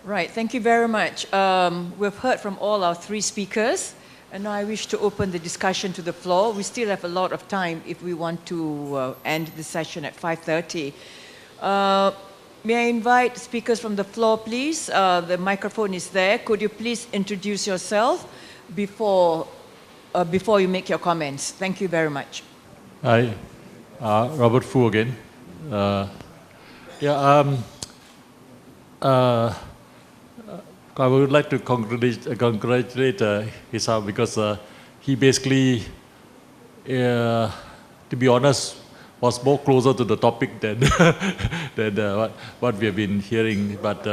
Right, thank you very much. We've heard from all our three speakers, and now I wish to open the discussion to the floor. We still have a lot of time if we want to end the session at 5:30. May I invite speakers from the floor, please? The microphone is there. Could you please introduce yourself before you make your comments? Thank you very much. Hi, Robert Fu again. I would like to congratulate Isham because he basically, to be honest, was more closer to the topic than, what we have been hearing. But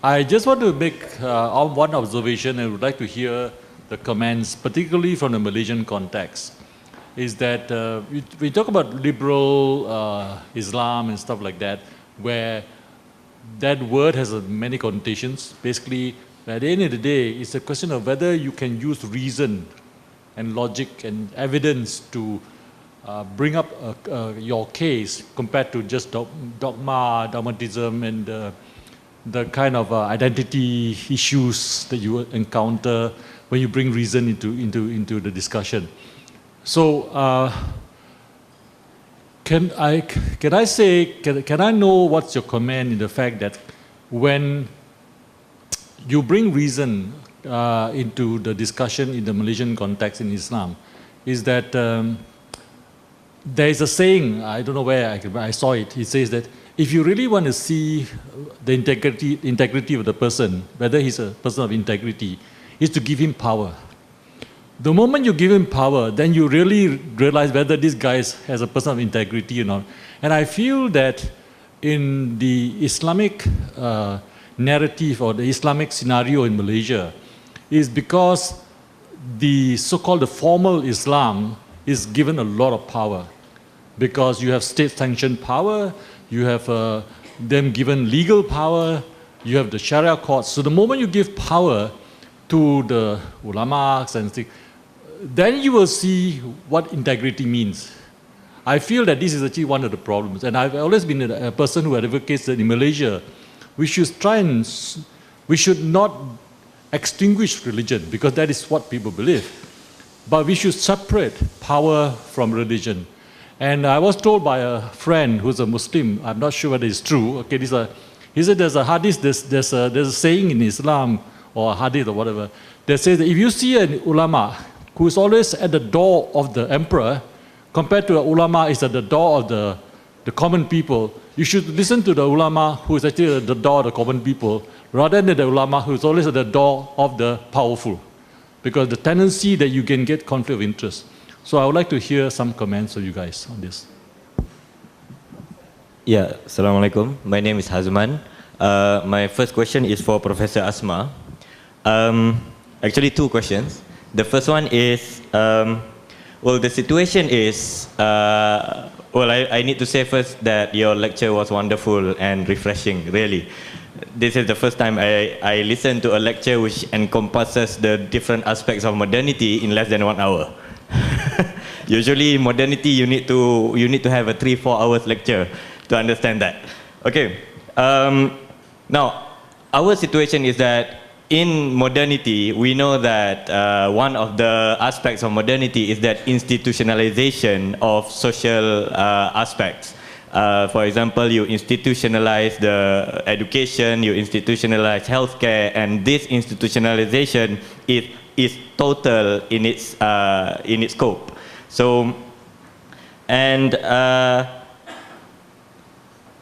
I just want to make one observation and would like to hear the comments, particularly from the Malaysian context, is that we talk about liberal Islam and stuff like that, where that word has many connotations. Basically, at the end of the day, it's a question of whether you can use reason and logic and evidence to bring up your case compared to just dogmatism and the kind of identity issues that you encounter when you bring reason into the discussion. So, can I know what's your comment in the fact that when you bring reason into the discussion in the Malaysian context in Islam, is that there is a saying, I don't know where I saw it, it says that if you really want to see the integrity of the person, whether he's a person of integrity, is to give him power. The moment you give him power, then you really realize whether this guy has a person of integrity or not. And I feel that in the Islamic narrative or the Islamic scenario in Malaysia is because the so-called formal Islam is given a lot of power. Because you have state-sanctioned power, you have them given legal power, you have the Sharia courts. So the moment you give power to the ulamas and things, then you will see what integrity means. I feel that this is actually one of the problems. And I've always been a person who advocates that in Malaysia, we should not extinguish religion because that is what people believe. But we should separate power from religion. And I was told by a friend who's a Muslim, I'm not sure whether it's true, okay, he said there's a hadith, there's a saying in Islam, or a hadith or whatever, that says that if you see an ulama who is always at the door of the emperor, compared to an ulama is at the door of the common people, you should listen to the ulama who is actually at the door of the common people, rather than the ulama who is always at the door of the powerful. Because the tendency that you can get conflict of interest. So I would like to hear some comments from you guys on this. Yeah, Assalamualaikum. My name is Hazman. My first question is for Professor Asma. Actually, two questions. The first one is, well, the situation is, well, I need to say first that your lecture was wonderful and refreshing, really. This is the first time I listened to a lecture which encompasses the different aspects of modernity in less than 1 hour. Usually, modernity, you need to have a 3-4 hours lecture to understand that. Okay. Now, our situation is that in modernity, we know that one of the aspects of modernity is that institutionalization of social aspects. For example, you institutionalize the education, you institutionalize healthcare, and this institutionalization is total in its scope. So, and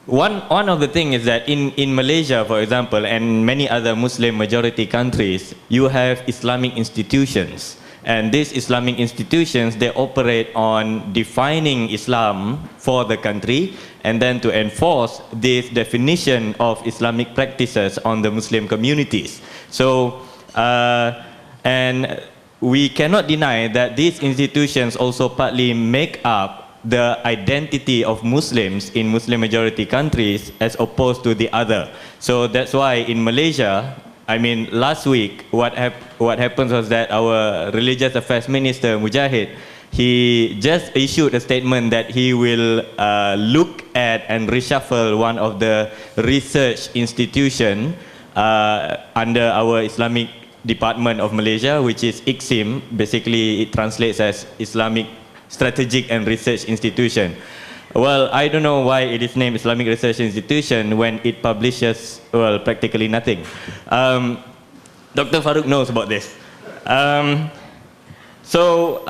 one of the things is that in Malaysia, for example, and many other Muslim majority countries, you have Islamic institutions. And these Islamic institutions, they operate on defining Islam for the country and then to enforce this definition of Islamic practices on the Muslim communities. So, and we cannot deny that these institutions also partly make up the identity of Muslims in Muslim majority countries as opposed to the other. So that's why in Malaysia, I mean, last week, what happens was that our religious affairs minister, Mujahid, he just issued a statement that he will look at and reshuffle one of the research institution under our Islamic Department of Malaysia, which is ICSIM. Basically, it translates as Islamic Strategic and Research Institution. Well, I don't know why it is named Islamic Research Institution when it publishes, well, practically nothing. Dr. Farouk knows about this. So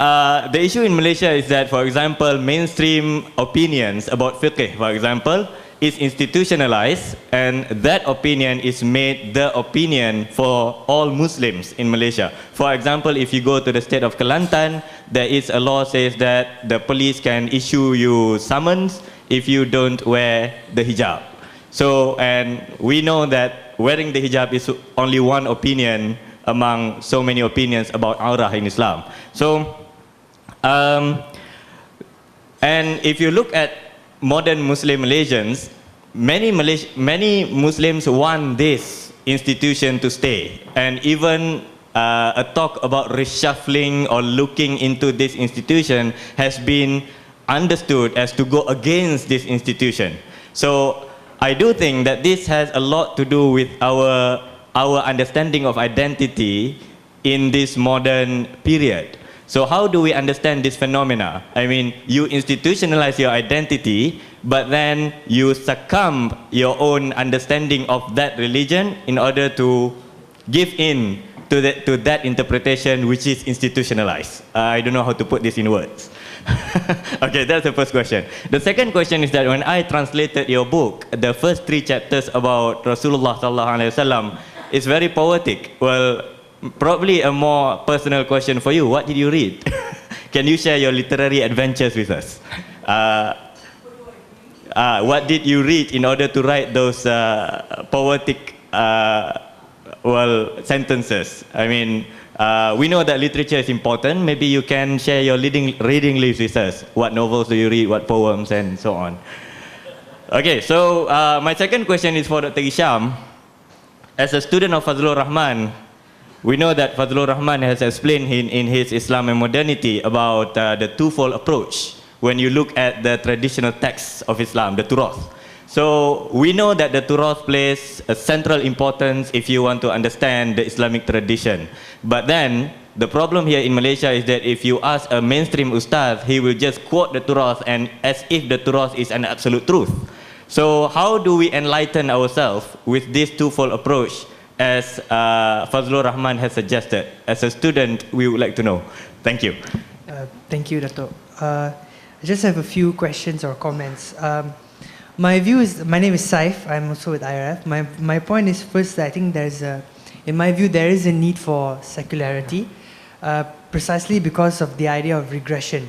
the issue in Malaysia is that, for example, mainstream opinions about fiqh, for example, is institutionalized, and that opinion is made the opinion for all Muslims in Malaysia. For example, if you go to the state of Kelantan, there is a law says that the police can issue you summons if you don't wear the hijab. So, and we know that wearing the hijab is only one opinion among so many opinions about aurah in Islam. So, and if you look at modern Muslim Malaysians, many Muslims want this institution to stay, and even a talk about reshuffling or looking into this institution has been understood as to go against this institution. So I do think that this has a lot to do with our understanding of identity in this modern period. So how do we understand this phenomena? I mean, you institutionalize your identity, but then you succumb your own understanding of that religion in order to give in to that interpretation which is institutionalized. I don't know how to put this in words. Okay, that's the first question. The second question is that when I translated your book, the first 3 chapters about Rasulullah sallallahu alaihi wasallam is very poetic. Well, probably a more personal question for you. What did you read? Can you share your literary adventures with us? What did you read in order to write those poetic sentences? I mean, we know that literature is important. Maybe you can share your reading list with us. What novels do you read? What poems and so on? Okay, so my second question is for Dr. Isham. As a student of Fazlur Rahman, we know that Fazlur Rahman has explained in his Islam and Modernity about the twofold approach when you look at the traditional texts of Islam, the Turath. So we know that the Turath plays a central importance if you want to understand the Islamic tradition. But then, the problem here in Malaysia is that if you ask a mainstream ustaz, he will just quote the Turath and as if the Turath is an absolute truth. So how do we enlighten ourselves with this twofold approach as Fazlur Rahman has suggested? As a student, we would like to know. Thank you. Thank you, Dato. I just have a few questions or comments. My view is, my name is Saif, I'm also with IRF. My point is first, I think in my view, there is a need for secularity, precisely because of the idea of regression.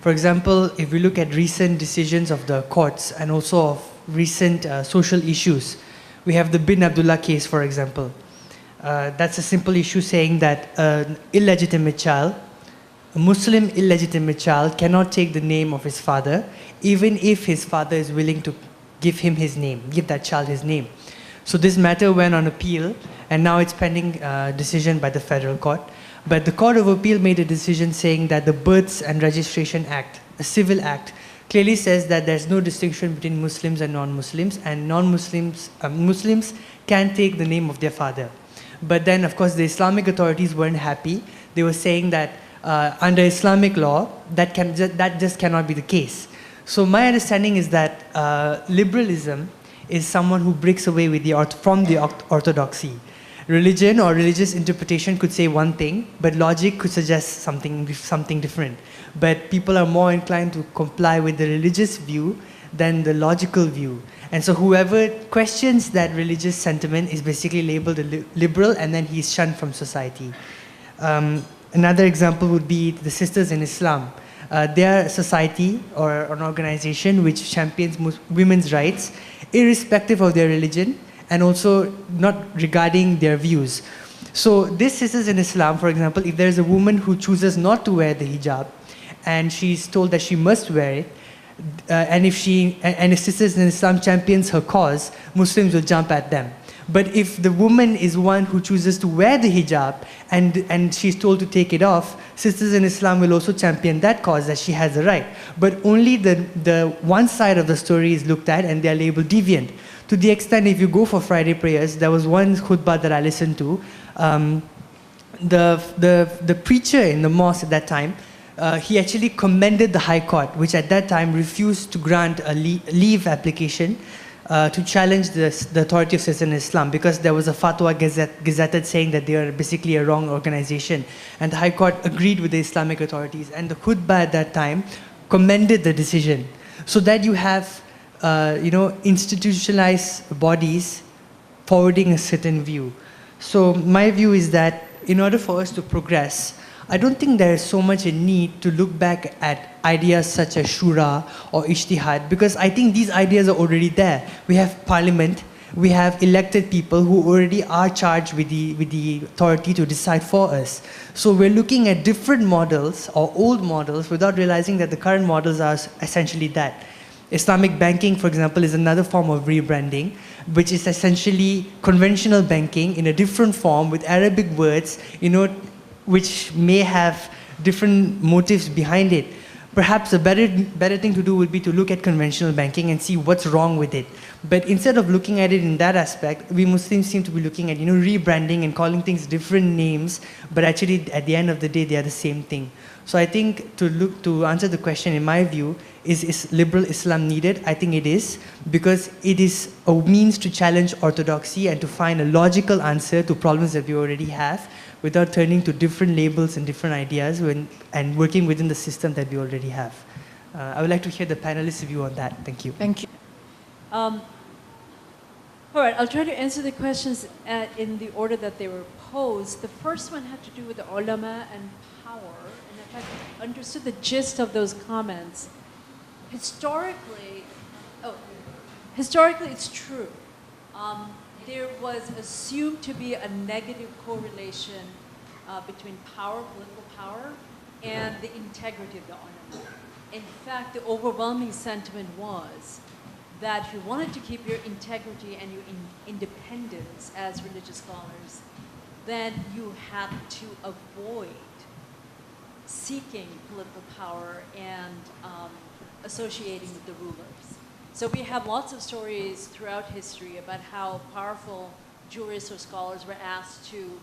For example, if we look at recent decisions of the courts and also of recent social issues, we have the Bin Abdullah case, for example. That's a simple issue saying that an illegitimate child, a Muslim illegitimate child, cannot take the name of his father, even if his father is willing to give him his name, give that child his name. So this matter went on appeal, and now it's pending decision by the federal court. But the Court of Appeal made a decision saying that the Births and Registration Act, a civil act, clearly says that there's no distinction between Muslims and non-Muslims, and non-Muslims, Muslims can take the name of their father. But then, of course, the Islamic authorities weren't happy. They were saying that under Islamic law, that just cannot be the case. So my understanding is that liberalism is someone who breaks away with from the orthodoxy. Religion or religious interpretation could say one thing, but logic could suggest something different. But people are more inclined to comply with the religious view than the logical view. And so whoever questions that religious sentiment is basically labeled a liberal, and then he's shunned from society. Another example would be the Sisters in Islam. They are a society or an organization which champions women's rights, irrespective of their religion, and also not regarding their views. So this Sisters in Islam, for example, if there's a woman who chooses not to wear the hijab, and she's told that she must wear it, and if Sisters in Islam champions her cause, Muslims will jump at them. But if the woman is one who chooses to wear the hijab and she's told to take it off, sisters in Islam will also champion that cause, that she has the right. But only the one side of the story is looked at and they are labeled deviant. To the extent, if you go for Friday prayers, there was one khutbah that I listened to. The preacher in the mosque at that time, he actually commended the High Court, which at that time refused to grant a leave application to challenge the authority of sisters in Islam, because there was a fatwa gazetted saying that they are basically a wrong organization. And the High Court agreed with the Islamic authorities, and the khutbah at that time commended the decision. So that you have institutionalized bodies forwarding a certain view. So my view is that in order for us to progress, I don't think there is so much a need to look back at ideas such as shura or ijtihad, because I think these ideas are already there. We have parliament, we have elected people who already are charged with the authority to decide for us. So we're looking at different models or old models without realizing that the current models are essentially that. Islamic banking, for example, is another form of rebranding, which is essentially conventional banking in a different form with Arabic words, which may have different motives behind it. Perhaps a better thing to do would be to look at conventional banking and see what's wrong with it. But instead of looking at it in that aspect, we Muslims seem to be looking at rebranding and calling things different names, but actually at the end of the day they are the same thing. So I think to answer the question, in my view, is liberal Islam needed? I think it is, because it is a means to challenge orthodoxy and to find a logical answer to problems that we already have, without turning to different labels and different ideas and working within the system that we already have. I would like to hear the panelists' view on that. Thank you. Thank you. All right, I'll try to answer the questions in the order that they were posed. The first one had to do with the ulama and power, and if I understood the gist of those comments, historically it's true. There was assumed to be a negative correlation between political power, and the integrity of the ulama. In fact, the overwhelming sentiment was that if you wanted to keep your integrity and your independence as religious scholars, then you had to avoid seeking political power and associating with the rulers. So we have lots of stories throughout history about how powerful jurists or scholars were asked to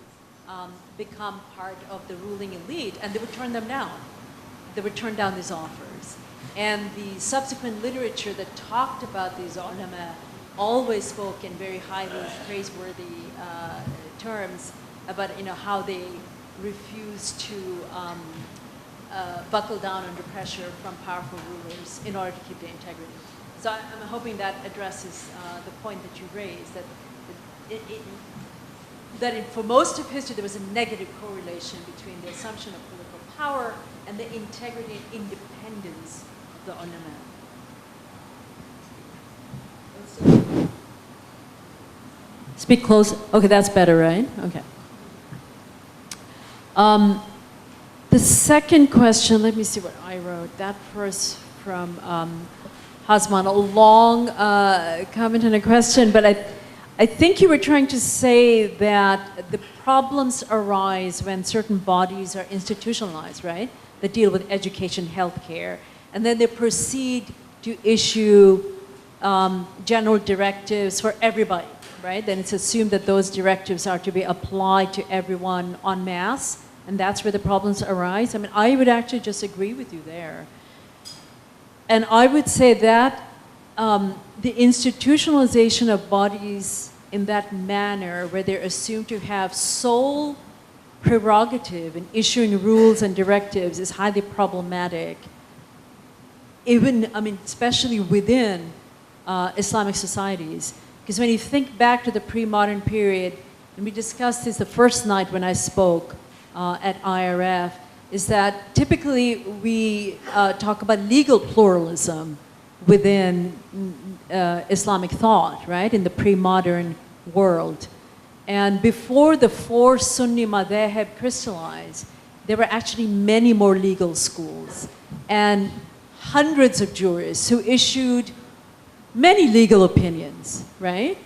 become part of the ruling elite, and they would turn them down. They would turn down these offers. And the subsequent literature that talked about these ulama always spoke in very highly praiseworthy terms about how they refused to buckle down under pressure from powerful rulers in order to keep their integrity. So I'm hoping that addresses the point that you raised, that for most of history there was a negative correlation between the assumption of political power and the integrity and independence of the ulama. Speak close. Okay, that's better, right? Okay. The second question, let me see what I wrote. That first from Hasman, a long comment and a question, but I think you were trying to say that the problems arise when certain bodies are institutionalized, right? That deal with education, healthcare, and then they proceed to issue general directives for everybody, right? Then it's assumed that those directives are to be applied to everyone en masse, and that's where the problems arise. I mean, I would actually just agree with you there. And I would say that the institutionalization of bodies in that manner, where they're assumed to have sole prerogative in issuing rules and directives, is highly problematic. Even, especially within Islamic societies. Because when you think back to the pre-modern period, and we discussed this the first night when I spoke at IRF, is that typically we talk about legal pluralism within Islamic thought, right, in the pre-modern world. And before the four Sunni madhab crystallized, there were actually many more legal schools and hundreds of jurists who issued many legal opinions, right?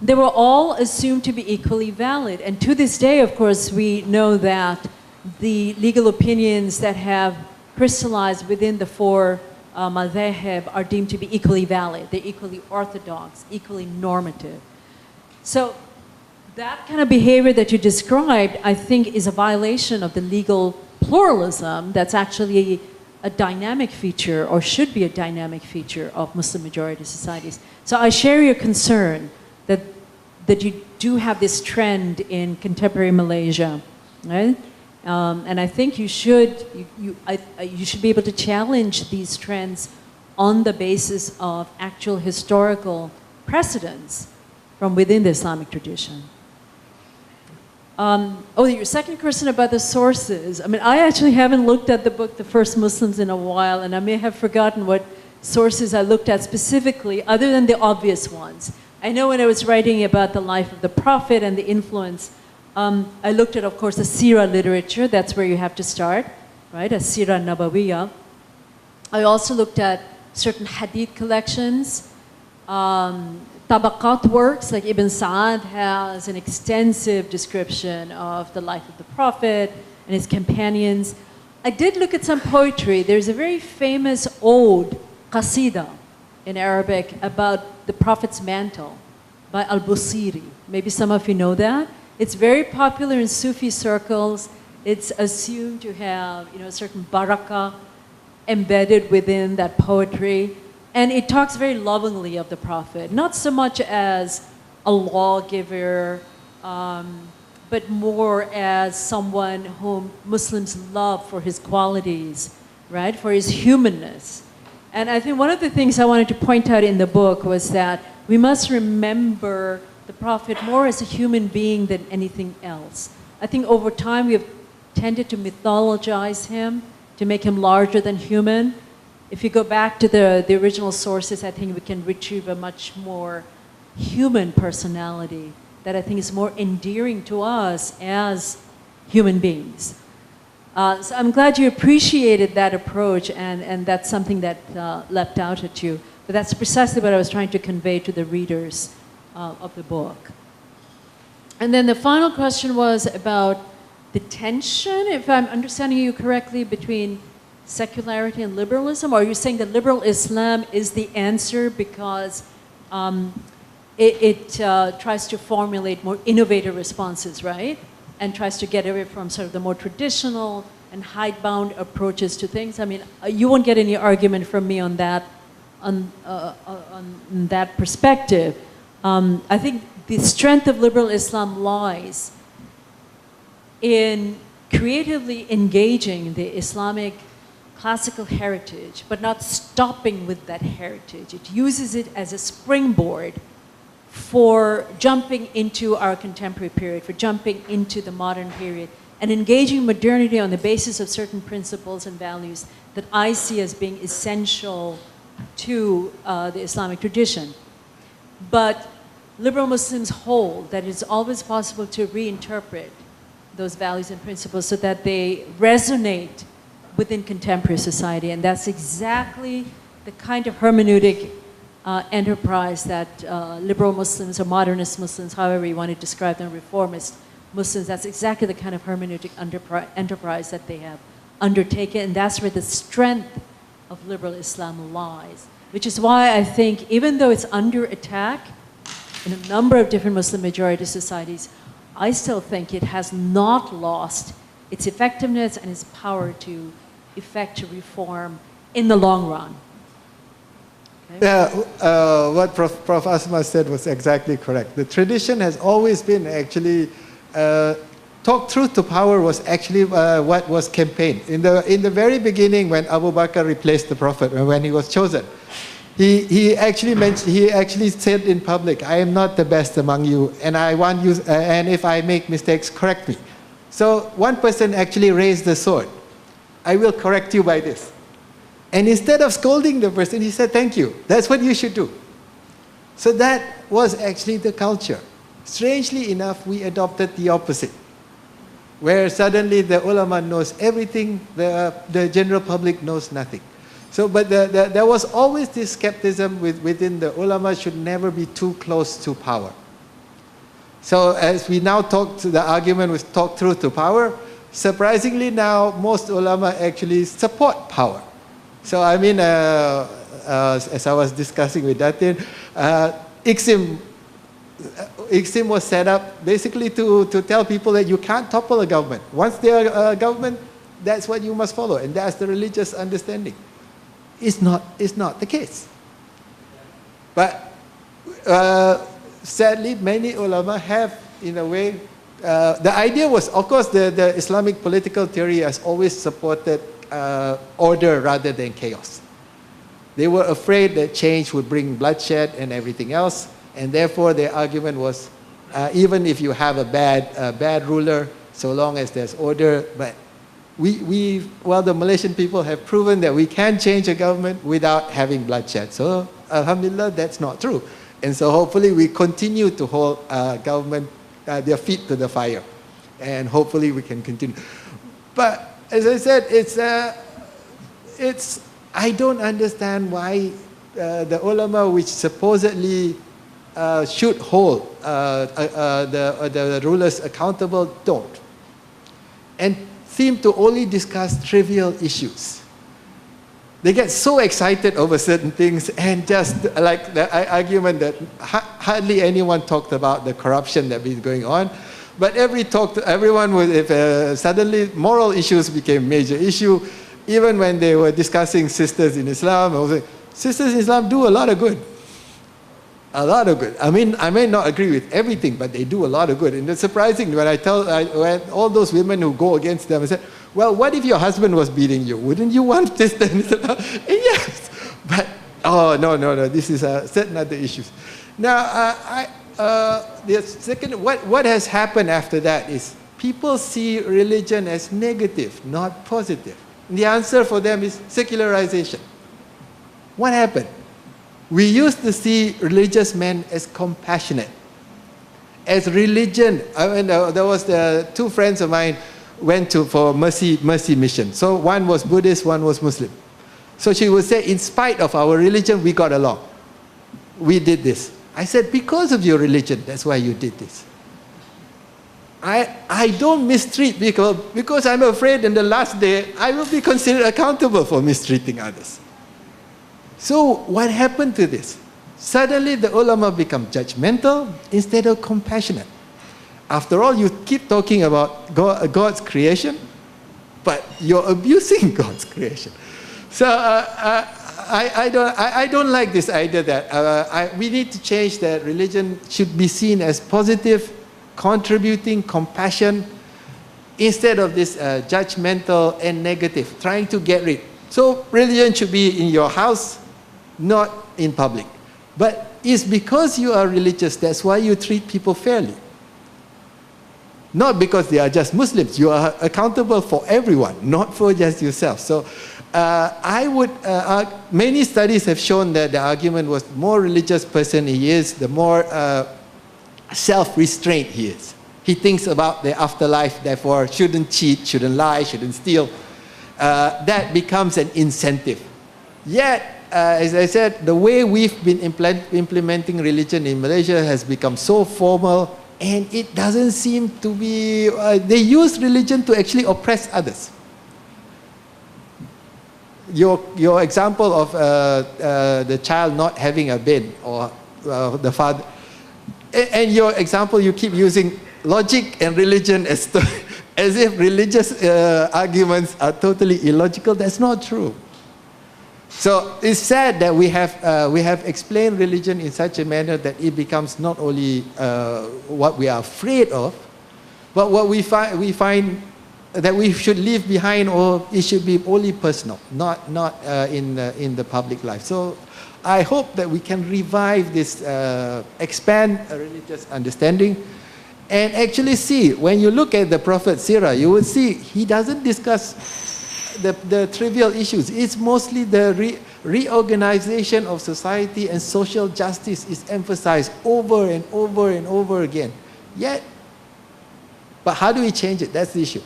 they were all assumed to be equally valid. And to this day, of course, we know that the legal opinions that have crystallized within the four madhahib are deemed to be equally valid. They're equally orthodox, equally normative. So that kind of behavior that you described, I think, is a violation of the legal pluralism that's actually a dynamic feature, or should be a dynamic feature, of Muslim majority societies. So I share your concern that you do have this trend in contemporary Malaysia, right? And I think you should be able to challenge these trends on the basis of actual historical precedents from within the Islamic tradition. Your second question about the sources. I mean, I actually haven't looked at the book, The First Muslims, in a while, and I may have forgotten what sources I looked at specifically, other than the obvious ones. I know when I was writing about the life of the Prophet and the influence, I looked at, of course, the Sirah literature. That's where you have to start, right? A Sirah Nabawiyah. I also looked at certain hadith collections, tabaqat works, like Ibn Sa'ad has an extensive description of the life of the Prophet and his companions. I did look at some poetry. There's a very famous ode, qasida, in Arabic, about the Prophet's mantle by Al-Busiri. Maybe some of you know that. It's very popular in Sufi circles. It's assumed to have, a certain barakah embedded within that poetry. And it talks very lovingly of the Prophet, not so much as a lawgiver, but more as someone whom Muslims love for his qualities, right? For his humanness. And I think one of the things I wanted to point out in the book was that we must remember the Prophet more as a human being than anything else. I think over time we have tended to mythologize him, to make him larger than human. If you go back to the original sources, I think we can retrieve a much more human personality that I think is more endearing to us as human beings. So I'm glad you appreciated that approach, and that's something that leapt out at you. But that's precisely what I was trying to convey to the readers of the book. And then the final question was about the tension, if I'm understanding you correctly, between secularity and liberalism. Or are you saying that liberal Islam is the answer because it tries to formulate more innovative responses, right? And tries to get away from sort of the more traditional and hidebound approaches to things? I mean, you won't get any argument from me on that, on that perspective. I think the strength of liberal Islam lies in creatively engaging the Islamic classical heritage, but not stopping with that heritage. It uses it as a springboard for jumping into our contemporary period, for jumping into the modern period, and engaging modernity on the basis of certain principles and values that I see as being essential to the Islamic tradition. But liberal Muslims hold that it's always possible to reinterpret those values and principles so that they resonate within contemporary society. And that's exactly the kind of hermeneutic enterprise that liberal Muslims or modernist Muslims, however you want to describe them, reformist Muslims, that's exactly the kind of hermeneutic enterprise that they have undertaken. And that's where the strength of liberal Islam lies. Which is why I think, even though it's under attack in a number of different Muslim majority societies, I still think it has not lost its effectiveness and its power to effect reform in the long run. Okay? Yeah, what Prof. Asma said was exactly correct. The tradition has always been actually, talk truth to power was actually what was campaigned. In the very beginning, when Abu Bakr replaced the Prophet, when he was chosen, he actually said in public, I am not the best among you, and I want you, and if I make mistakes, correct me. So one person actually raised the sword. I will correct you by this. And instead of scolding the person, he said, thank you. That's what you should do. So that was actually the culture. Strangely enough, we adopted the opposite, where suddenly the ulama knows everything, the general public knows nothing. So, but there was always this skepticism within the ulama should never be too close to power. So as we now the argument was talk truth to power, surprisingly now most ulama actually support power. So I mean, as I was discussing with Datin, Isham was set up basically to tell people that you can't topple a government. Once they are a government, that's what you must follow, and that's the religious understanding. It's not the case. But sadly, many ulama have, in a way, the idea was, of course, the Islamic political theory has always supported order rather than chaos. They were afraid that change would bring bloodshed and everything else, and therefore their argument was, even if you have a bad ruler, so long as there's order. But the Malaysian people have proven that we can change a government without having bloodshed. So, alhamdulillah, that's not true. And so hopefully we continue to hold government, their feet to the fire. And hopefully we can continue. But as I said, I don't understand why the ulama, which supposedly should hold the rulers accountable, don't. And seem to only discuss trivial issues. They get so excited over certain things, and just like the argument that hardly anyone talked about the corruption that is going on, but everyone was, suddenly moral issues became major issue. Even when they were discussing sisters in Islam, I was like, sisters in Islam do a lot of good. A lot of good. I mean, I may not agree with everything, but they do a lot of good. And it's surprising when when all those women who go against them, I said, well, what if your husband was beating you? Wouldn't you want this? Yes. But, no, this is certain other issues. Now, the second, what has happened after that is people see religion as negative, not positive. And the answer for them is secularization. What happened? We used to see religious men as compassionate. As religion, I mean, there was two friends of mine went for mercy mission. So one was Buddhist, one was Muslim. So she would say, in spite of our religion, we got along. We did this. I said, because of your religion, that's why you did this. I don't mistreat people because I'm afraid in the last day, I will be considered accountable for mistreating others. So what happened to this? Suddenly the ulama become judgmental instead of compassionate. After all, you keep talking about God's creation, but you're abusing God's creation. So I don't like this idea that we need to change that religion should be seen as positive, contributing, compassion, instead of this judgmental and negative, trying to get rid. So religion should be in your house, not in public. But it's because you are religious, that's why you treat people fairly. Not because they are just Muslims. You are accountable for everyone, not for just yourself. So many studies have shown that the argument was the more religious person he is, the more self-restraint he is. He thinks about the afterlife, therefore shouldn't cheat, shouldn't lie, shouldn't steal. That becomes an incentive. Yet, as I said, the way we've been implementing religion in Malaysia has become so formal, and it doesn't seem to be, they use religion to actually oppress others. Your example of the child not having a bin, or the father, and your example, you keep using logic and religion as if religious arguments are totally illogical. That's not true. So it's sad that we have explained religion in such a manner that it becomes not only what we are afraid of, but what we find that we should leave behind, or it should be only personal, not in the public life. So I hope that we can revive this, expand a religious understanding, and actually see, when you look at the Prophet Sirah, you will see he doesn't discuss the trivial issues. It's mostly the reorganization of society, and social justice is emphasized over and over and over again. Yet, but how do we change it? That's the issue.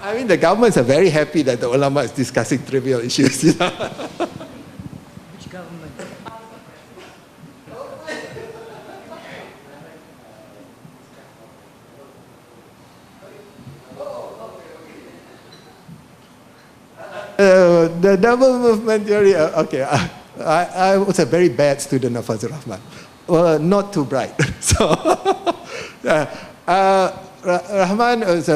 I mean, the governments are very happy that the ulama is discussing trivial issues. You know? Which government? the double movement theory, okay, I was a very bad student of Fazlur Rahman. Not too bright. So, Rahman is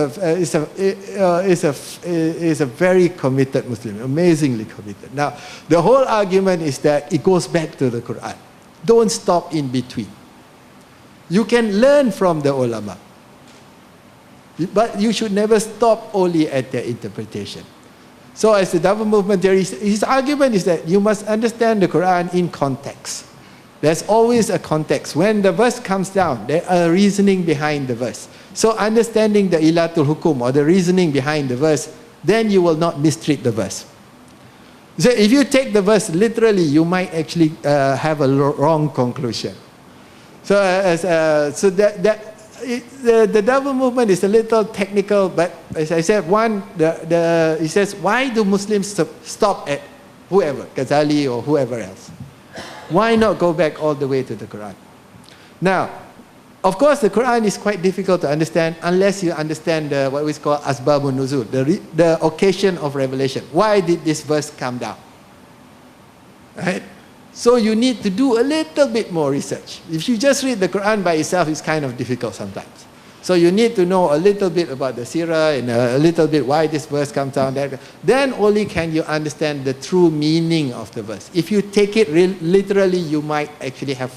a very committed Muslim, amazingly committed. Now, the whole argument is that it goes back to the Quran. Don't stop in between. You can learn from the ulama, but you should never stop only at their interpretation. So as the double movement theory, his argument is that you must understand the Quran in context. There's always a context. When the verse comes down, there are reasoning behind the verse. So understanding the ilatul hukum, or the reasoning behind the verse, then you will not mistreat the verse. So if you take the verse literally, you might actually have a wrong conclusion. So, the double movement is a little technical, but as I said, he says, why do Muslims stop at whoever, Ghazali or whoever else? Why not go back all the way to the Quran? Now, of course, the Quran is quite difficult to understand unless you understand what we call asbabun nuzul, the occasion of revelation. Why did this verse come down? Right? So you need to do a little bit more research. If you just read the Quran by itself, it's kind of difficult sometimes. So you need to know a little bit about the seerah and a little bit why this verse comes down. Then only can you understand the true meaning of the verse. If you take it literally, you might actually have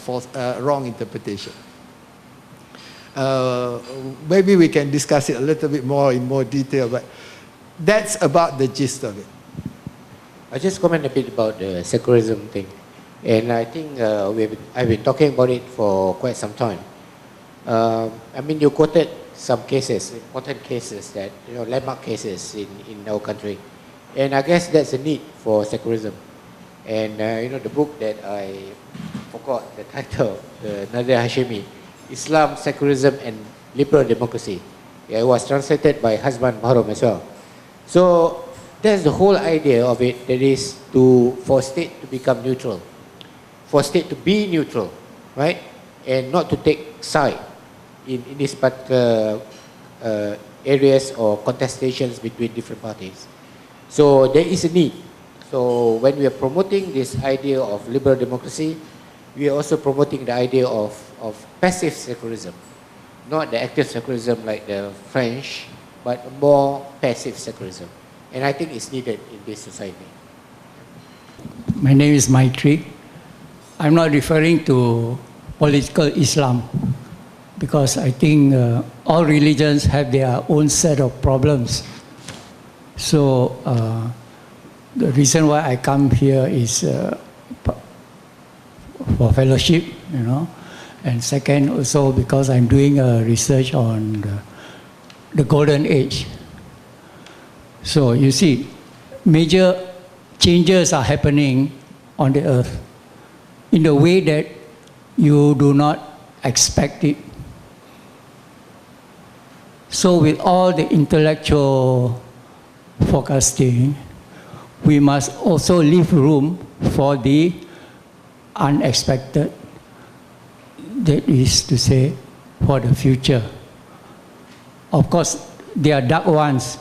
wrong interpretation. Maybe we can discuss it a little bit more in more detail, but that's about the gist of it. I'll just comment a bit about the secularism thing. And I think I've been talking about it for quite some time. I mean, you quoted some cases, important cases that, landmark cases in our country. And I guess that's a need for secularism. And, the book that I forgot the title, the Nadir Hashimi, Islam, Secularism and Liberal Democracy. Yeah, it was translated by Hasban Bahram as well. So that's the whole idea of it, that is for state to become neutral. For state to be neutral, right? And not to take side in these particular areas or contestations between different parties. So there is a need. So when we are promoting this idea of liberal democracy, we are also promoting the idea of passive secularism. Not the active secularism like the French, but more passive secularism. And I think it's needed in this society. My name is Maitri. I'm not referring to political Islam because I think all religions have their own set of problems. So the reason why I come here is for fellowship, and second also because I'm doing research on the golden age. So you see, major changes are happening on the earth in the way that you do not expect it. So with all the intellectual forecasting, we must also leave room for the unexpected, that is to say, for the future. Of course, there are dark ones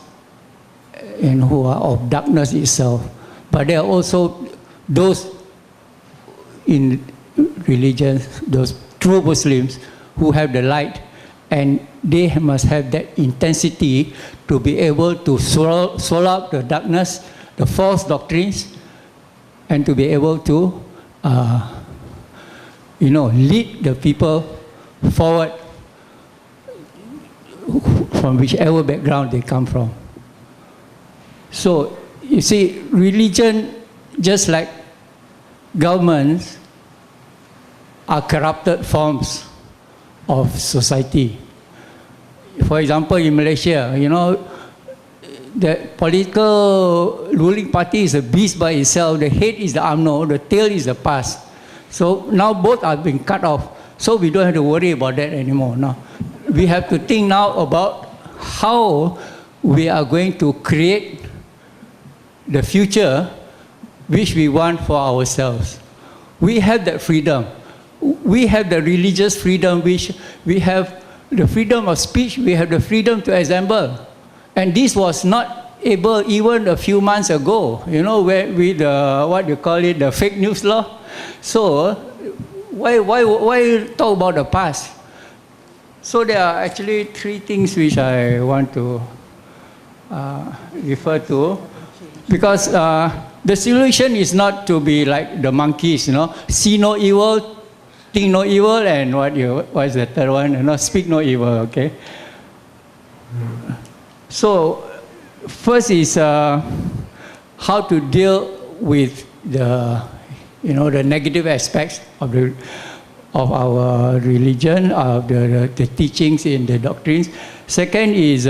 and who are of darkness itself, but there are also those in religion, those true Muslims who have the light, and they must have that intensity to be able to swallow up the darkness, the false doctrines, and to be able to lead the people forward from whichever background they come from. So, you see, religion, just like governments, are corrupted forms of society. For example, in Malaysia, the political ruling party is a beast by itself. The head is the UMNO, the tail is the PAS. So now both are being cut off. So we don't have to worry about that anymore. No. We have to think now about how we are going to create the future which we want for ourselves. We have that freedom. We have the religious freedom, which we have the freedom of speech, we have the freedom to assemble. And this was not able, even a few months ago, with what you call it, the fake news law. So why talk about the past? So there are actually three things which I want to refer to, because the solution is not to be like the monkeys, see no evil, think no evil, and what is the third one? Speak no evil. Okay. So first is how to deal with the negative aspects of our religion, of the teachings in the doctrines. Second is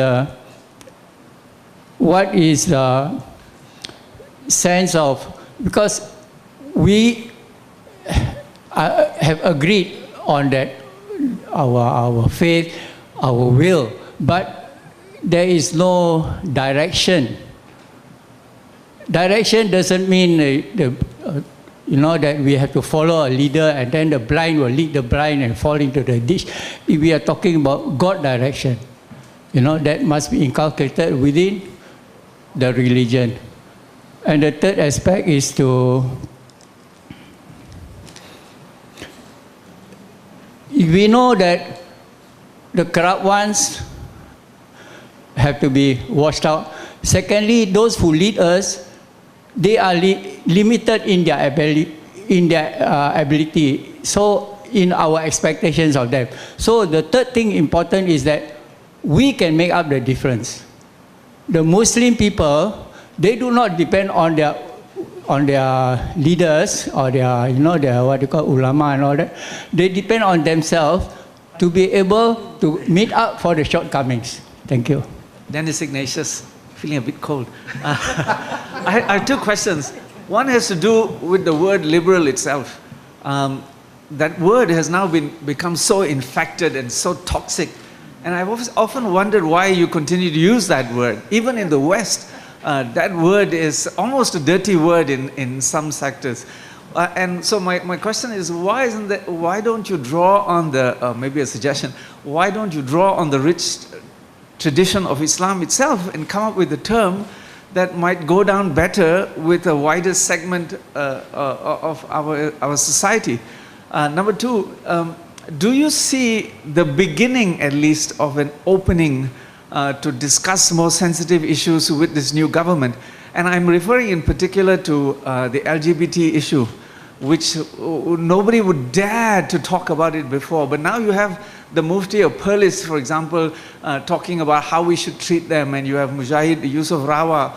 what is the sense of, because we have agreed on that, our faith, our will, but there is no direction. Direction doesn't mean that we have to follow a leader and then the blind will lead the blind and fall into the ditch. If we are talking about God direction, that must be inculcated within the religion. And the third aspect is we know that the corrupt ones have to be washed out. Secondly, those who lead us, they are limited in their ability. So in our expectations of them. So the third thing important is that we can make up the difference. The Muslim people, they do not depend on their leaders or their what you call ulama and all that. They depend on themselves to be able to meet up for the shortcomings. Thank you. Dennis Ignatius, feeling a bit cold. I have two questions. One has to do with the word liberal itself. That word has now become so infected and so toxic. And I've often wondered why you continue to use that word. Even in the West, that word is almost a dirty word in some sectors. And so my question is, why don't you draw on maybe a suggestion, why don't you draw on the rich tradition of Islam itself and come up with a term that might go down better with a wider segment of our society? Number two, do you see the beginning at least of an opening to discuss more sensitive issues with this new government? And I'm referring in particular to the LGBT issue, which nobody would dare to talk about it before. But now you have the Mufti of Perlis, for example, talking about how we should treat them, and you have Mujahid Yusuf Rawa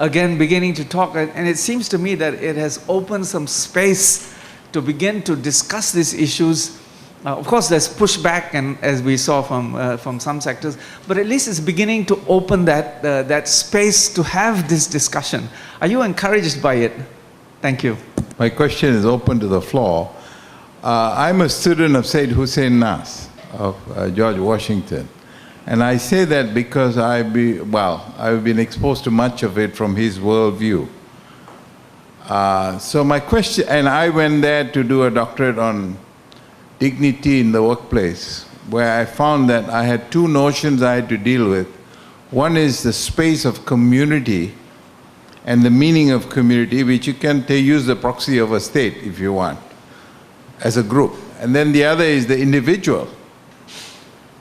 again beginning to talk. And it seems to me that it has opened some space to begin to discuss these issues. Of course, there's pushback, and as we saw from some sectors, but at least it's beginning to open that space to have this discussion. Are you encouraged by it? Thank you. My question is open to the floor. I'm a student of Sayyid Hussein Nas of George Washington, and I say that because I've been exposed to much of it from his worldview. So my question, and I went there to do a doctorate on dignity in the workplace, where I found that I had two notions I had to deal with. One is the space of community and the meaning of community, which you can use the proxy of a state if you want, as a group. And then the other is the individual.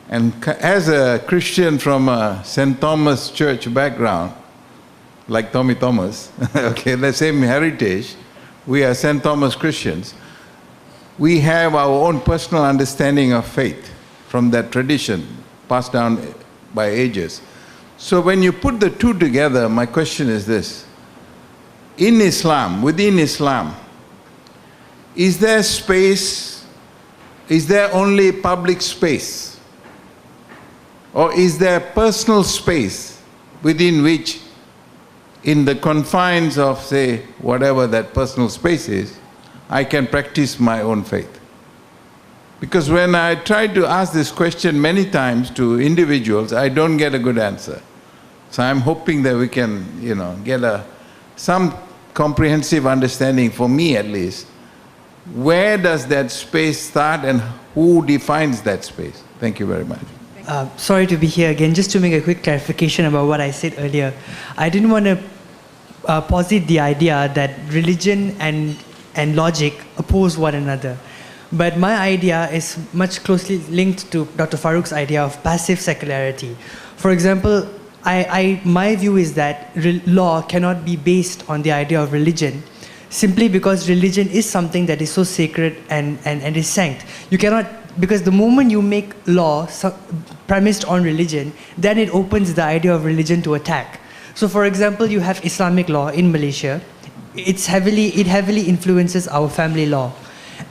And as a Christian from a St. Thomas Church background, like Tommy Thomas, okay, the same heritage, we are St. Thomas Christians. We have our own personal understanding of faith from that tradition passed down by ages. So when you put the two together, my question is this. In Islam, within Islam, is there space, is there only public space? Or is there personal space within which, in the confines of, say, whatever that personal space is, I can practice my own faith? Because when I try to ask this question many times to individuals, I don't get a good answer. So I'm hoping that we can, get some comprehensive understanding, for me at least. Where does that space start and who defines that space? Thank you very much. sorry to be here again. Just to make a quick clarification about what I said earlier. I didn't want to posit the idea that religion and logic oppose one another. But my idea is much closely linked to Dr. Farouk's idea of passive secularity. For example, my view is that law cannot be based on the idea of religion, simply because religion is something that is so sacred and is sanct. You cannot, because the moment you make law premised on religion, then it opens the idea of religion to attack. So for example, you have Islamic law in Malaysia. It heavily influences our family law.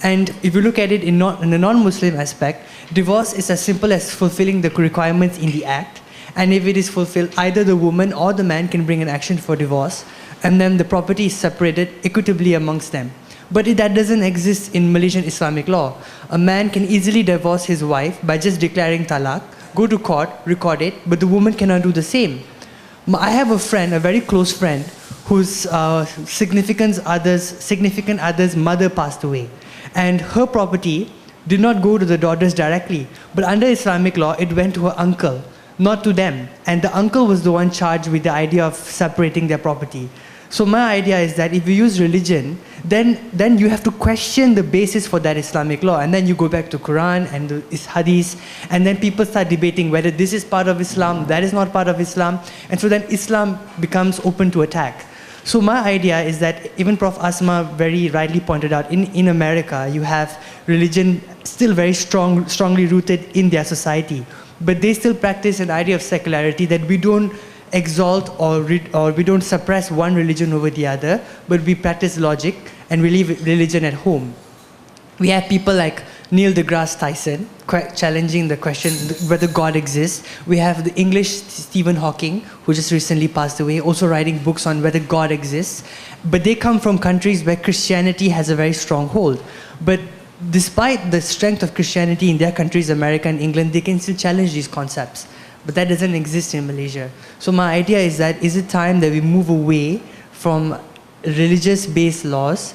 And if you look at it in a non-Muslim aspect, divorce is as simple as fulfilling the requirements in the act. And if it is fulfilled, either the woman or the man can bring an action for divorce, and then the property is separated equitably amongst them. But that doesn't exist in Malaysian Islamic law. A man can easily divorce his wife by just declaring talaq, go to court, record it, but the woman cannot do the same. I have a friend, a very close friend, whose significant other's mother passed away. And her property did not go to the daughters directly, but under Islamic law, it went to her uncle, not to them. And the uncle was the one charged with the idea of separating their property. So my idea is that if you use religion, then you have to question the basis for that Islamic law. And then you go back to Quran and the Hadith, and then people start debating whether this is part of Islam, that is not part of Islam. And so then Islam becomes open to attack. So my idea is that, even Prof. Asma very rightly pointed out, in America, you have religion still very strongly rooted in their society. But they still practice an idea of secularity, that we don't exalt or we don't suppress one religion over the other, but we practice logic and we leave religion at home. We have people like Neil deGrasse Tyson challenging the question whether God exists. We have the English Stephen Hawking, who just recently passed away, also writing books on whether God exists. But they come from countries where Christianity has a very strong hold. But despite the strength of Christianity in their countries, America and England, they can still challenge these concepts. But that doesn't exist in Malaysia. So my idea is that, is it time that we move away from religious-based laws?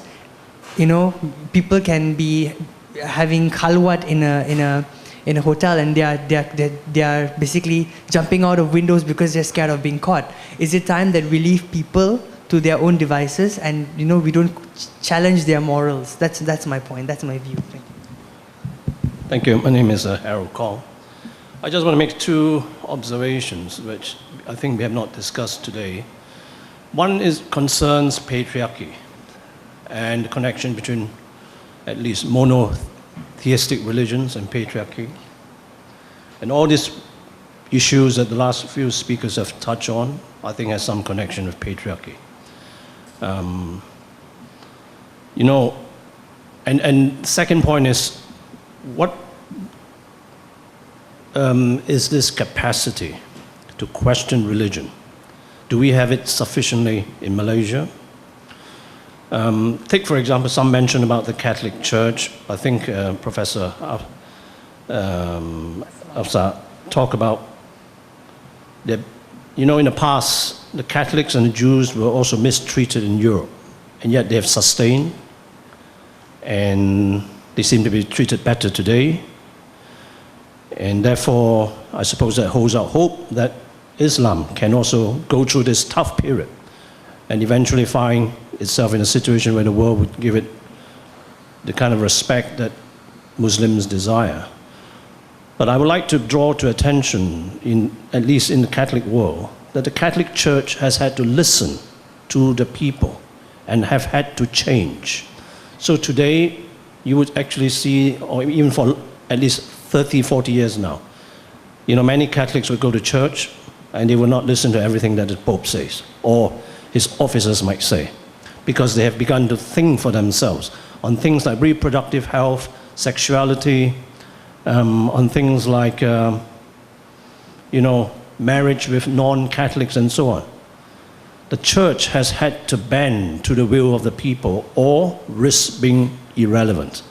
You know, people can be having khalwat in a hotel, and they are basically jumping out of windows because they're scared of being caught. Is it time that we leave people to their own devices, and we don't challenge their morals? That's my point. That's my view. Thank you. Thank you. My name is Harold Call. I just want to make two observations, which I think we have not discussed today. One concerns patriarchy and the connection between at least monotheistic religions and patriarchy. And all these issues that the last few speakers have touched on, I think has some connection with patriarchy. And second point is, what is this capacity to question religion? Do we have it sufficiently in Malaysia? Take, for example, some mention about the Catholic Church. I think Professor Afsa talked about that, in the past, the Catholics and the Jews were also mistreated in Europe, and yet they have sustained, and they seem to be treated better today. And therefore, I suppose that holds out hope that Islam can also go through this tough period and eventually find itself in a situation where the world would give it the kind of respect that Muslims desire. But I would like to draw to attention, at least in the Catholic world, that the Catholic Church has had to listen to the people and have had to change. So today, you would actually see, or even for at least 30, 40 years now, many Catholics would go to church and they will not listen to everything that the Pope says or his officers might say, because they have begun to think for themselves on things like reproductive health, sexuality, on things like, marriage with non-Catholics and so on. The church has had to bend to the will of the people or risk being irrelevant.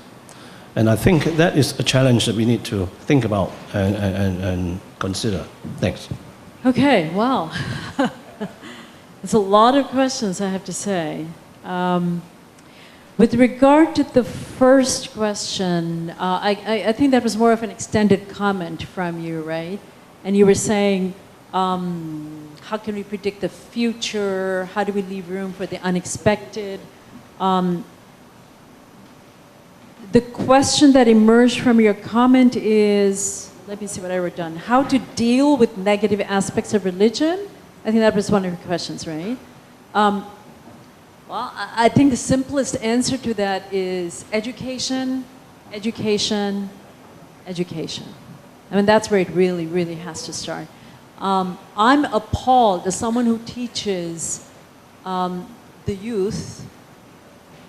And I think that is a challenge that we need to think about and consider. Thanks. Okay, wow. There's a lot of questions, I have to say. With regard to the first question, I think that was more of an extended comment from you, right? And you were saying, how can we predict the future? How do we leave room for the unexpected? The question that emerged from your comment is, let me see what I wrote down. How to deal with negative aspects of religion? I think that was one of your questions, right? Well, I think the simplest answer to that is education, education, education. I mean, that's where it really, really has to start. I'm appalled as someone who teaches the youth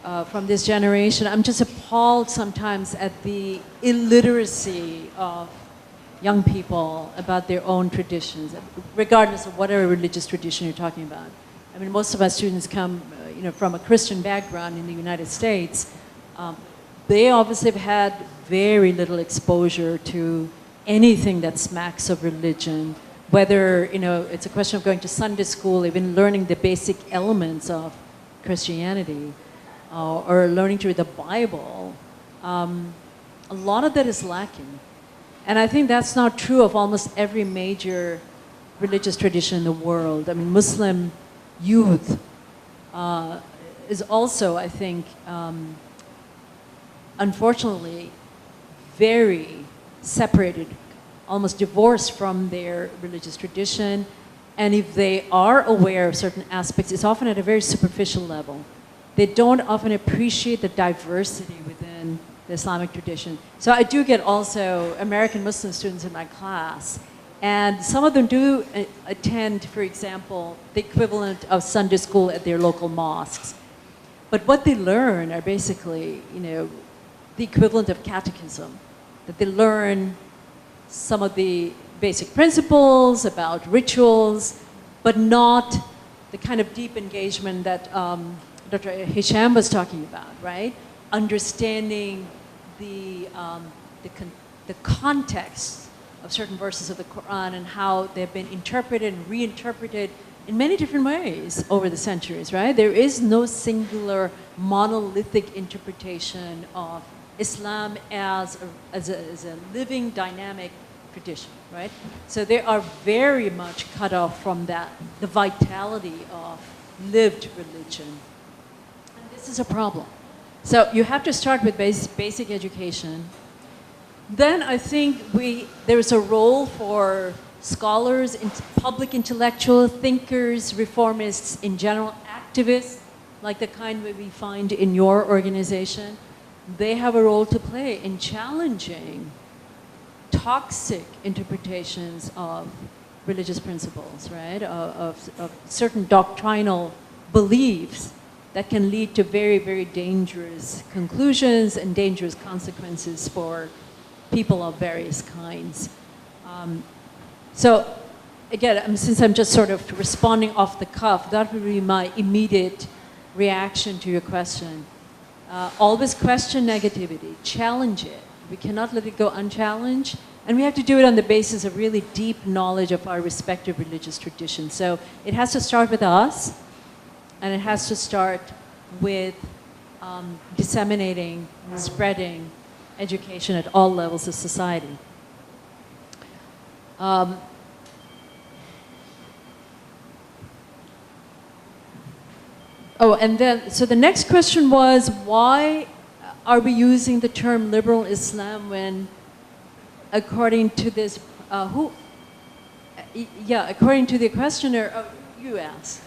from this generation. I'm just appalled sometimes at the illiteracy of young people about their own traditions, regardless of whatever religious tradition you're talking about. I mean, most of our students come from a Christian background in the United States. They obviously have had very little exposure to anything that smacks of religion, whether it's a question of going to Sunday school, even learning the basic elements of Christianity, or learning to read the Bible. A lot of that is lacking. And I think that's not true of almost every major religious tradition in the world. I mean, Muslim youth is also, I think, unfortunately, very separated, almost divorced from their religious tradition. And if they are aware of certain aspects, it's often at a very superficial level. They don't often appreciate the diversity within the Islamic tradition. So I do get also American Muslim students in my class, and some of them do attend, for example, the equivalent of Sunday school at their local mosques. But what they learn are basically, the equivalent of catechism, that they learn some of the basic principles about rituals, but not the kind of deep engagement that Dr. Isham was talking about, right? Understanding the context of certain verses of the Quran and how they've been interpreted and reinterpreted in many different ways over the centuries, right? There is no singular monolithic interpretation of Islam as a living, dynamic tradition, right? So they are very much cut off from that, the vitality of lived religion. And this is a problem. So you have to start with basic education. Then I think there is a role for scholars, public intellectual thinkers, reformists in general, activists, like the kind that we find in your organization. They have a role to play in challenging toxic interpretations of religious principles, right? Of certain doctrinal beliefs that can lead to very, very dangerous conclusions and dangerous consequences for people of various kinds. So again, since I'm just sort of responding off the cuff, that would be my immediate reaction to your question. Always question negativity, challenge it. We cannot let it go unchallenged. And we have to do it on the basis of really deep knowledge of our respective religious traditions. So it has to start with us, and it has to start with disseminating, spreading education at all levels of society. And then, so the next question was, why are we using the term liberal Islam when, according to this, according to the questioner, you asked.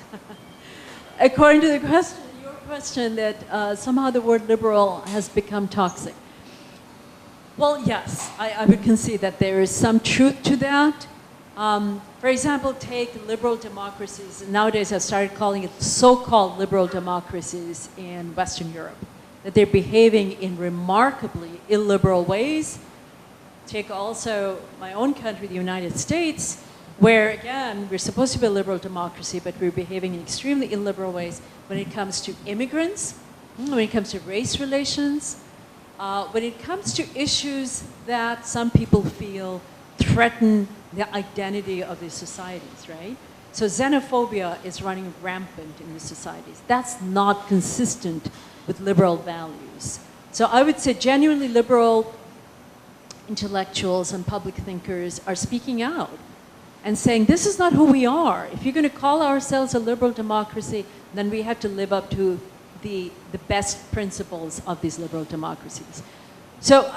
According to the question, your question, that somehow the word liberal has become toxic. Well, yes, I would concede that there is some truth to that. For example, take liberal democracies. Nowadays, I've started calling it so-called liberal democracies in Western Europe, that they're behaving in remarkably illiberal ways. Take also my own country, the United States, where, again, we're supposed to be a liberal democracy, but we're behaving in extremely illiberal ways when it comes to immigrants, when it comes to race relations, when it comes to issues that some people feel threaten the identity of these societies, right? So xenophobia is running rampant in the societies. That's not consistent with liberal values. So I would say genuinely liberal intellectuals and public thinkers are speaking out and saying, this is not who we are. If you're going to call ourselves a liberal democracy, then we have to live up to the best principles of these liberal democracies. So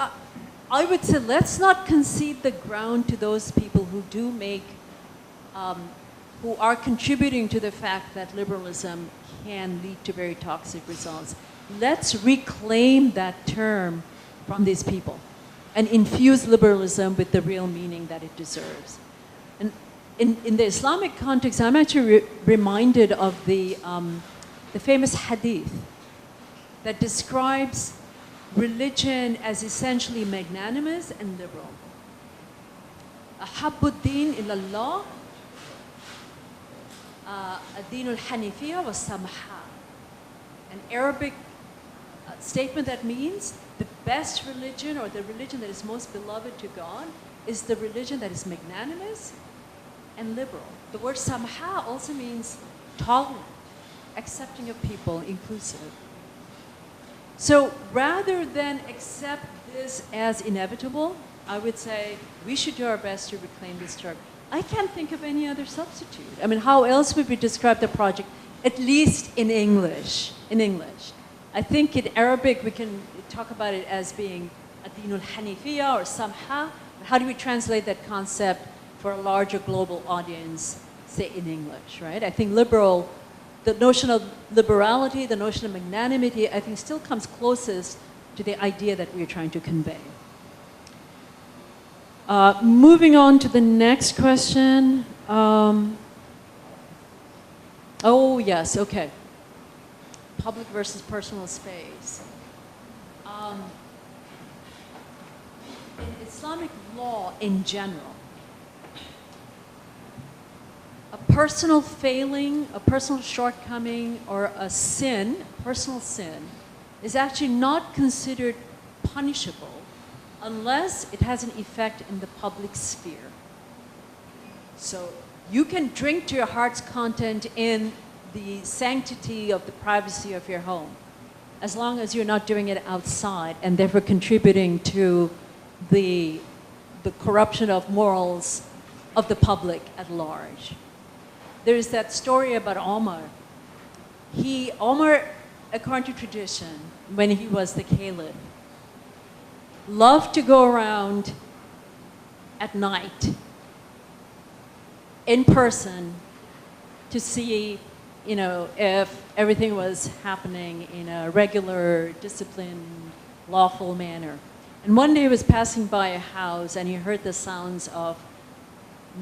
I would say let's not concede the ground to those people who do make, who are contributing to the fact that liberalism can lead to very toxic results. Let's reclaim that term from these people and infuse liberalism with the real meaning that it deserves. And in the Islamic context, I'm actually reminded of the famous hadith that describes religion as essentially magnanimous and liberal. Ahabbuddin ilallah, ad-dinul hanifiyya wa samha. An Arabic statement that means the best religion, or the religion that is most beloved to God, is the religion that is magnanimous and liberal. The word samha also means tolerant, accepting of people, inclusive. So rather than accept this as inevitable, I would say we should do our best to reclaim this term. I can't think of any other substitute. I mean, how else would we describe the project, at least in English? In English. I think in Arabic we can talk about it as being ad-dinul hanifiyya or samha. How do we translate that concept for a larger global audience, say in English, right? I think liberal, the notion of liberality, the notion of magnanimity, I think still comes closest to the idea that we are trying to convey. Moving on to the next question. Oh, yes, okay. Public versus personal space. In Islamic law in general, a personal failing, a personal shortcoming, or a sin, personal sin, is actually not considered punishable unless it has an effect in the public sphere. So you can drink to your heart's content in the sanctity of the privacy of your home, as long as you're not doing it outside and therefore contributing to the corruption of morals of the public at large. There's that story about Omar. Omar, according to tradition, when he was the caliph, loved to go around at night in person to see, you know, if everything was happening in a regular, disciplined, lawful manner. And one day he was passing by a house and he heard the sounds of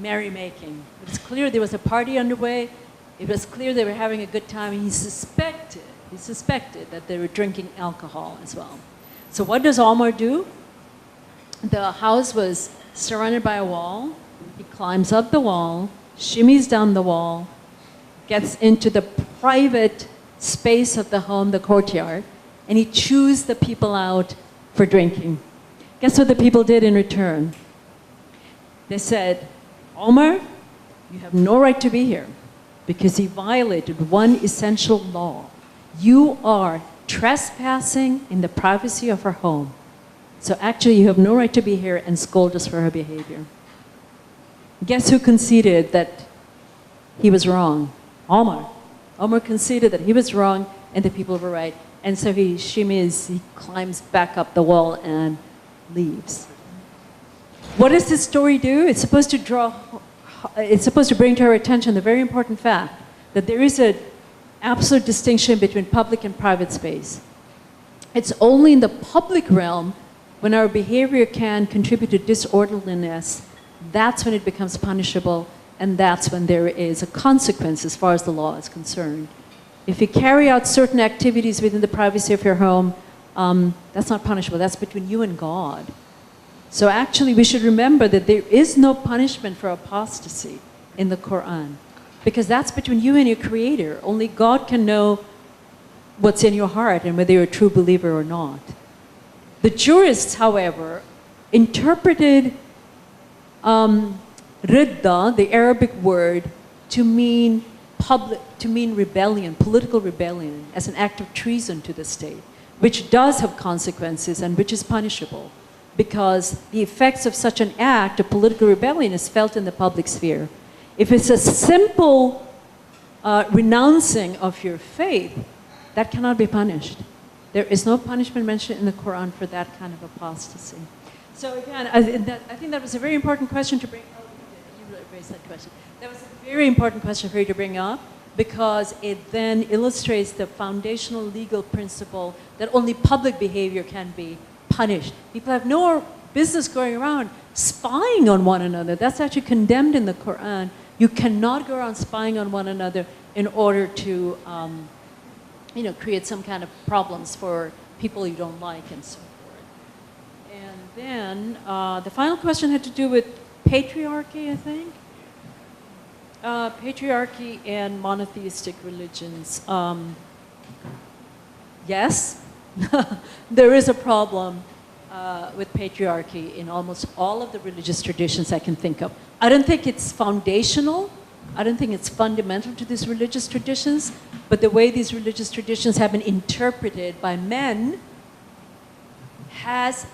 merrymaking. It was clear there was a party underway. It was clear they were having a good time. And he suspected that they were drinking alcohol as well. So what does Omar do? The house was surrounded by a wall. He climbs up the wall, shimmies down the wall, gets into the private space of the home, the courtyard, and he chews the people out for drinking. Guess what the people did in return? They said, Omar, you have no right to be here because he violated one essential law. You are trespassing in the privacy of our home. So actually you have no right to be here, and scold us for her behavior. Guess who conceded that he was wrong? Omar. Omar conceded that he was wrong and the people were right. And so he climbs back up the wall and leaves. What does this story do? It's supposed to bring to our attention the very important fact that there is an absolute distinction between public and private space. It's only in the public realm when our behavior can contribute to disorderliness, that's when it becomes punishable, and that's when there is a consequence as far as the law is concerned. If you carry out certain activities within the privacy of your home, that's not punishable. That's between you and God. So actually, we should remember that there is no punishment for apostasy in the Quran, because that's between you and your Creator. Only God can know what's in your heart and whether you're a true believer or not. The jurists, however, interpreted ridda, the Arabic word, to mean to mean rebellion, political rebellion, as an act of treason to the state, which does have consequences and which is punishable, because the effects of such an act of political rebellion is felt in the public sphere. If it's a simple renouncing of your faith, that cannot be punished. There is no punishment mentioned in the Quran for that kind of apostasy. So again, I think that was a very important question to bring up. You raised that question. That was a very important question for you to bring up, because it then illustrates the foundational legal principle that only public behavior can be punished. People have no business going around spying on one another. That's actually condemned in the Quran. You cannot go around spying on one another in order to create some kind of problems for people you don't like and so forth. And then the final question had to do with patriarchy, I think. Patriarchy and monotheistic religions. Yes, there is a problem with patriarchy in almost all of the religious traditions I can think of. I don't think it's foundational. I don't think it's fundamental to these religious traditions, but the way these religious traditions have been interpreted by men has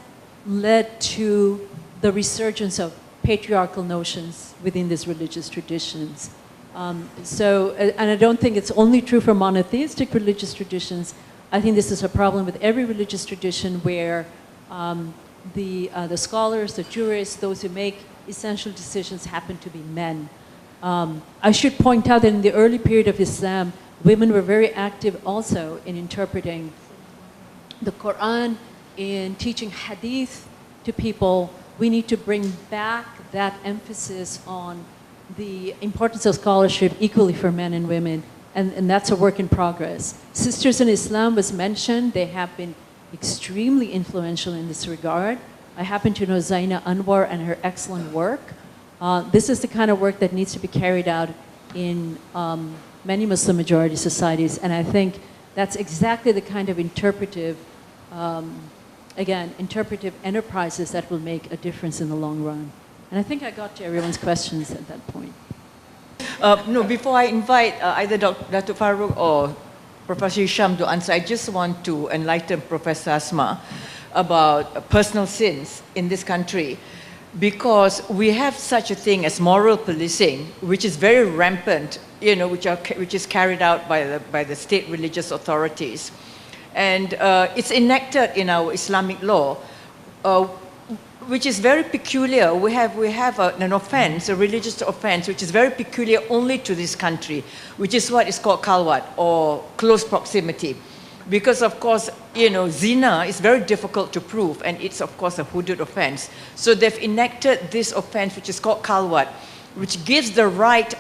led to the resurgence of patriarchal notions within these religious traditions. And I don't think it's only true for monotheistic religious traditions. I think this is a problem with every religious tradition where the scholars, the jurists, those who make essential decisions happen to be men. I should point out that in the early period of Islam, women were very active also in interpreting the Quran, in teaching hadith to people. We need to bring back that emphasis on the importance of scholarship equally for men and women, and that's a work in progress. Sisters in Islam was mentioned. They have been extremely influential in this regard. I happen to know Zaina Anwar and her excellent work. This is the kind of work that needs to be carried out in many Muslim majority societies, and I think that's exactly the kind of interpretive enterprises that will make a difference in the long run. And I think I got to everyone's questions at that point. No, before I invite either Dato Farouk or Professor Isham to answer, I just want to enlighten Professor Asma about personal sins in this country, because we have such a thing as moral policing, which is very rampant, which is carried out by the state religious authorities. And it's enacted in our Islamic law, which is very peculiar. We have an offense, a religious offense, which is very peculiar only to this country, which is what is called khalwat, or close proximity. Because of course, zina is very difficult to prove, and it's of course a hudud offense. So they've enacted this offense, which is called khalwat, which gives the right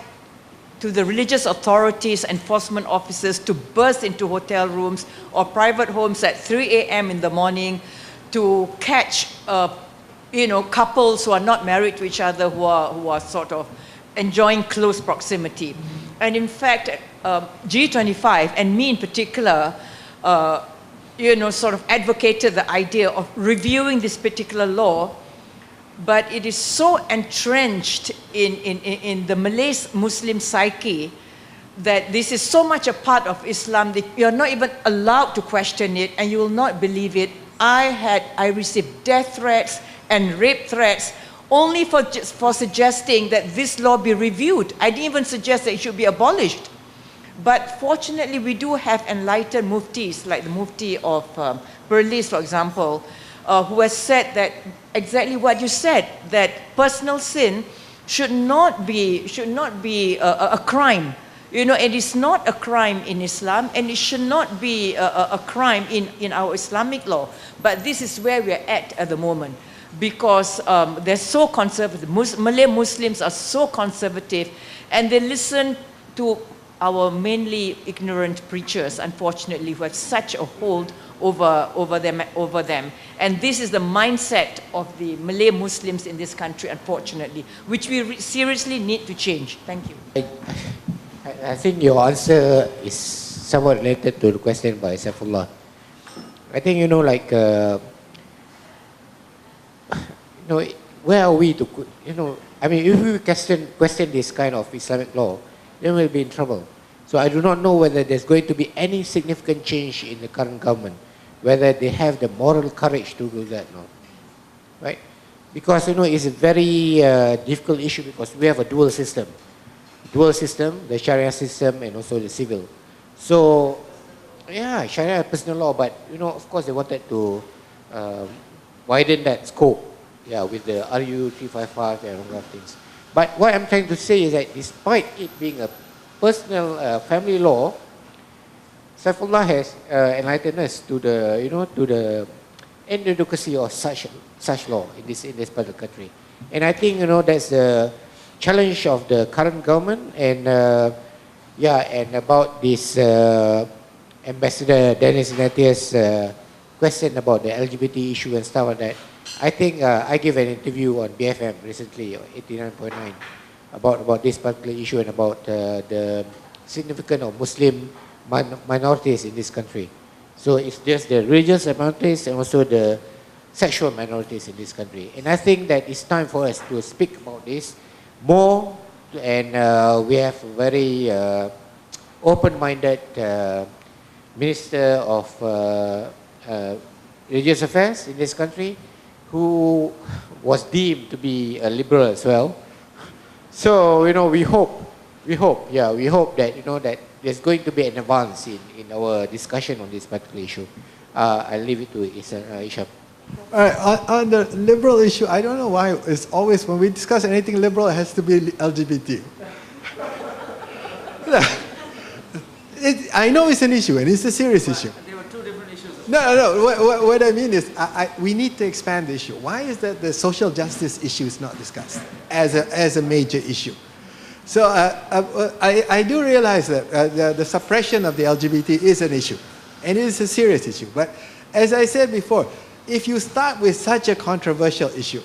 to the religious authorities, enforcement officers, to burst into hotel rooms or private homes at 3 a.m. in the morning to catch couples who are not married to each other, who are sort of enjoying close proximity. And in fact, G25, and me in particular, sort of advocated the idea of reviewing this particular law, but it is so entrenched in the Malay Muslim psyche that this is so much a part of Islam that you're not even allowed to question it, and you will not believe it. I received death threats and rape threats only for suggesting that this law be reviewed. I didn't even suggest that it should be abolished. But fortunately, we do have enlightened muftis, like the mufti of Perlis, for example, who has said that exactly what you said, that personal sin should not be a crime. It is not a crime in Islam, and it should not be a crime in our Islamic law. But this is where we are at the moment, because they're so conservative. Malay Muslims are so conservative, and they listen to our mainly ignorant preachers, unfortunately, who have such a hold over them. And this is the mindset of the Malay Muslims in this country, unfortunately, which we seriously need to change. Thank you. I think your answer is somewhat related to the question by Saifullah. I think, where are we to, if we question this kind of Islamic law, then we'll be in trouble. So I do not know whether there's going to be any significant change in the current government, whether they have the moral courage to do that or not. Right? Because, it's a very difficult issue because we have a dual system. Dual system, the Sharia system and also the civil. So, yeah, Sharia personal law, but, of course they wanted to widen that scope, with the RU 355 and all of things. But what I'm trying to say is that despite it being a personal family law, Saifullah has enlightened us to the, to the inadequacy of such law in this part of the country. And I think, that's the challenge of the current government and, and about this Ambassador Dennis Ignatius' question about the LGBT issue and stuff like that. I think I gave an interview on BFM recently, 89.9, about this particular issue and about the significance of Muslim minorities in this country. So it's just the religious minorities and also the sexual minorities in this country. And I think that it's time for us to speak about this more, and we have a very open-minded Minister of Religious Affairs in this country, who was deemed to be a liberal as well. So, we hope that, that there's going to be an advance in our discussion on this particular issue. I'll leave it to Isham. All right, on the liberal issue, I don't know why it's always, when we discuss anything liberal, it has to be LGBT. I know it's an issue, and it's a serious issue. There were two different issues. No. What I mean is, we need to expand the issue. Why is that the social justice issue is not discussed as a major issue? So I do realize that the suppression of the LGBT is an issue, and it is a serious issue. But as I said before, if you start with such a controversial issue,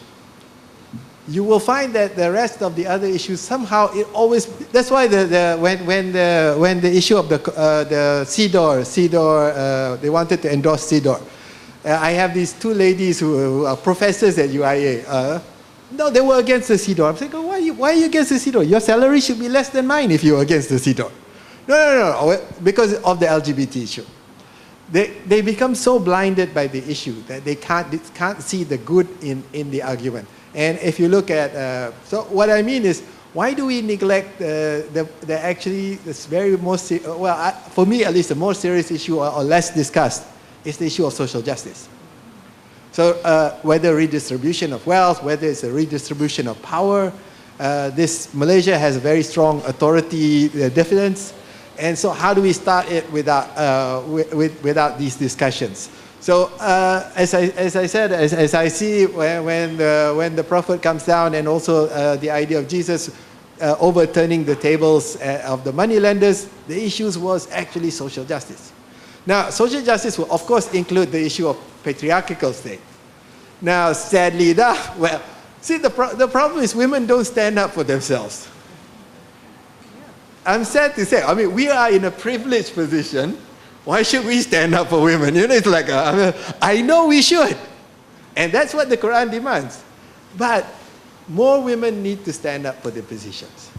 you will find that the rest of the other issues somehow it always. That's why when the issue of the CEDAW, they wanted to endorse CEDAW. I have these two ladies who are professors at UIA. No, they were against the CEDAW. I'm saying, why are you against the CEDAW? Your salary should be less than mine if you're against the CEDAW. No, because of the LGBT issue. They become so blinded by the issue that they can't see the good in the argument. And if you look at, so what I mean is, why do we neglect the actually this very most, for me at least, the more serious issue or less discussed is the issue of social justice. So whether redistribution of wealth, whether it's a redistribution of power, Malaysia has a very strong authority difference. And so how do we start it without these discussions? So as I said, as I see when the Prophet comes down, and also the idea of Jesus overturning the tables of the moneylenders, the issues was actually social justice. Now, social justice will of course include the issue of patriarchal state. Now, sadly, the problem is women don't stand up for themselves. I'm sad to say, we are in a privileged position. Why should we stand up for women? It's like, I know we should. And that's what the Quran demands. But more women need to stand up for their positions.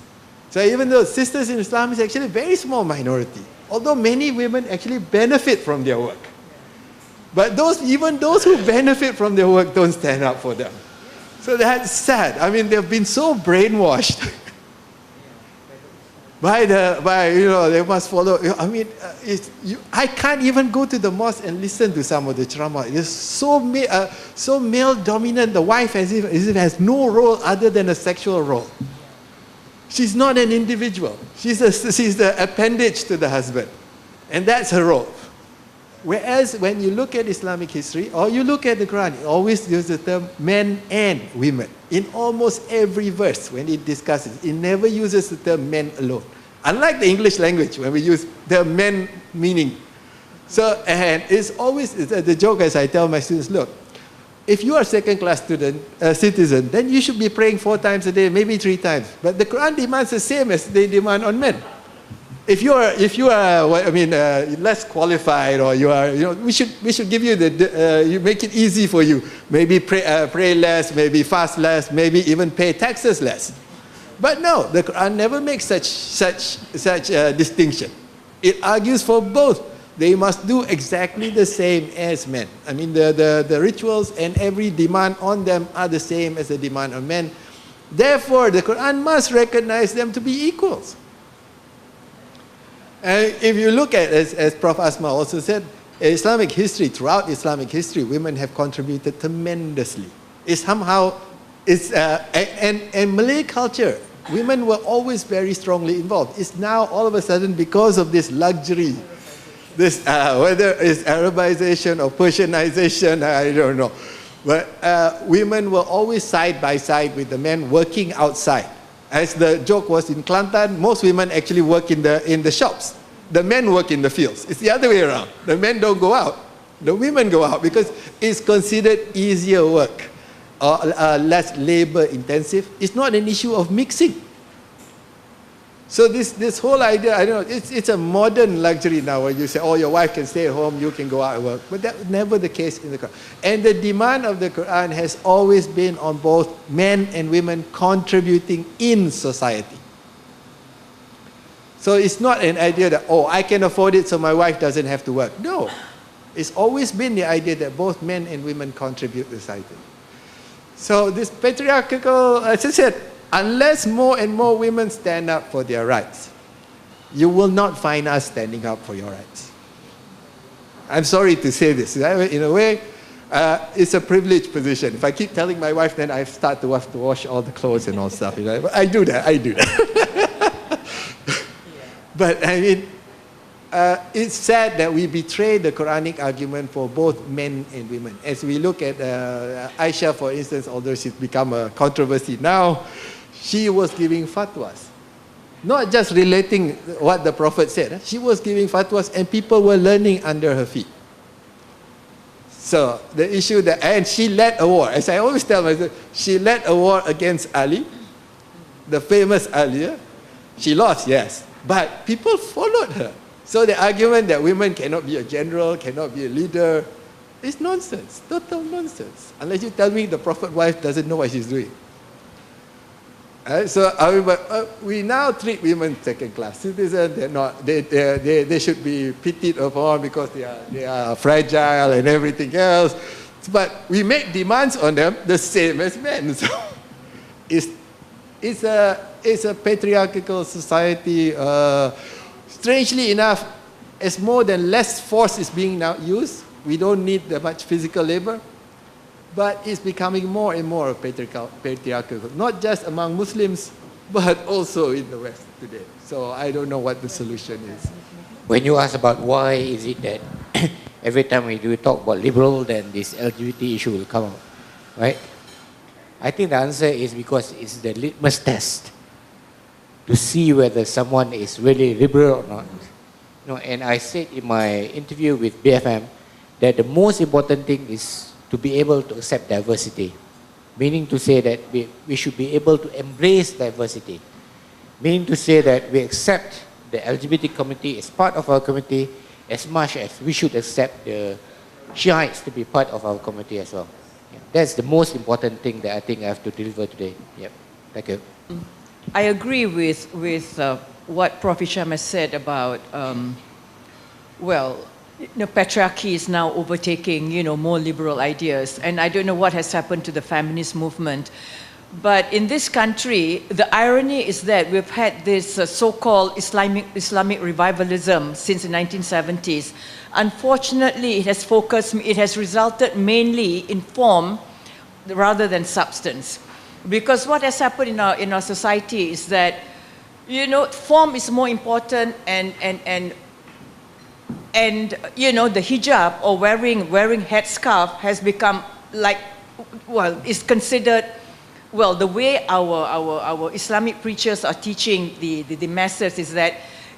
So even though sisters in Islam is actually a very small minority, although many women actually benefit from their work. But even those who benefit from their work don't stand up for them. So that's sad. They've been so brainwashed. They must follow. I can't even go to the mosque and listen to some of the ceramah. It's so male dominant. The wife as if has no role other than a sexual role. She's not an individual. She's the appendage to the husband, and that's her role. Whereas when you look at Islamic history or you look at the Quran, it always uses the term men and women. In almost every verse when it discusses, it never uses the term men alone. Unlike the English language, when we use the men meaning. So, and it's always the joke as I tell my students, look, if you are a second-class citizen, then you should be praying 4 times a day, maybe 3 times. But the Quran demands the same as they demand on men. If you are less qualified, or we should give you you make it easy for you. Maybe pray less, maybe fast less, maybe even pay taxes less. But no, the Quran never makes such distinction. It argues for both. They must do exactly the same as men. I mean, the rituals and every demand on them are the same as the demand on men. Therefore, the Quran must recognize them to be equals. And if you look at, as Prof. Asma also said, Islamic history, throughout Islamic history, women have contributed tremendously. It's somehow, and Malay culture, women were always very strongly involved. It's now all of a sudden because of this luxury, this whether it's Arabization or Persianization, I don't know. But women were always side by side with the men working outside. As the joke was in Kelantan, most women actually work in the shops. The men work in the fields. It's the other way around. The men don't go out. The women go out because it's considered easier work or less labor intensive. It's not an issue of mixing. So this whole idea, I don't know, it's a modern luxury now where you say, oh, your wife can stay at home, you can go out and work. But that was never the case in the Quran. And the demand of the Quran has always been on both men and women contributing in society. So it's not an idea that, oh, I can afford it so my wife doesn't have to work. No. It's always been the idea that both men and women contribute to society. So this patriarchal, as I said, unless more and more women stand up for their rights, you will not find us standing up for your rights. I'm sorry to say this. In a way, it's a privileged position. If I keep telling my wife, then I start to have to wash all the clothes and all stuff. But I do that. But I mean, it's sad that we betray the Quranic argument for both men and women. As we look at Aisha, for instance, although she's become a controversy now, she was giving fatwas. Not just relating what the Prophet said. She was giving fatwas and people were learning under her feet. So the issue that, and she led a war. As I always tell myself, she led a war against Ali, the famous Ali. She lost, yes. But people followed her. So the argument that women cannot be a general, cannot be a leader, is nonsense, total nonsense. Unless you tell me the Prophet's wife doesn't know what she's doing. We now treat women second class citizens. They should be pitied upon because they are fragile and everything else. But we make demands on them the same as men. So it's a patriarchal society. Strangely enough, as more than less force is being now used, we don't need that much physical labor, but it's becoming more and more patriarchal, not just among Muslims, but also in the West today. So I don't know what the solution is. When you ask about why is it that every time we do talk about liberal, then this LGBT issue will come up, right? I think the answer is because it's the litmus test to see whether someone is really liberal or not. You know, and I said in my interview with BFM that the most important thing is to be able to accept diversity, meaning to say that we should be able to embrace diversity, meaning to say that we accept the LGBT community as part of our community as much as we should accept the Shiites to be part of our community as well. Yeah. That's the most important thing that I think I have to deliver today. Yep. Thank you. I agree with what Prof. Isham has said about, patriarchy is now overtaking, more liberal ideas. And I don't know what has happened to the feminist movement. But in this country, the irony is that we've had this so-called Islamic revivalism since the 1970s. Unfortunately, it has resulted mainly in form rather than substance. Because what has happened in our society is that, form is more important and the hijab or wearing headscarf has become is considered, the way our Islamic preachers are teaching the masses is that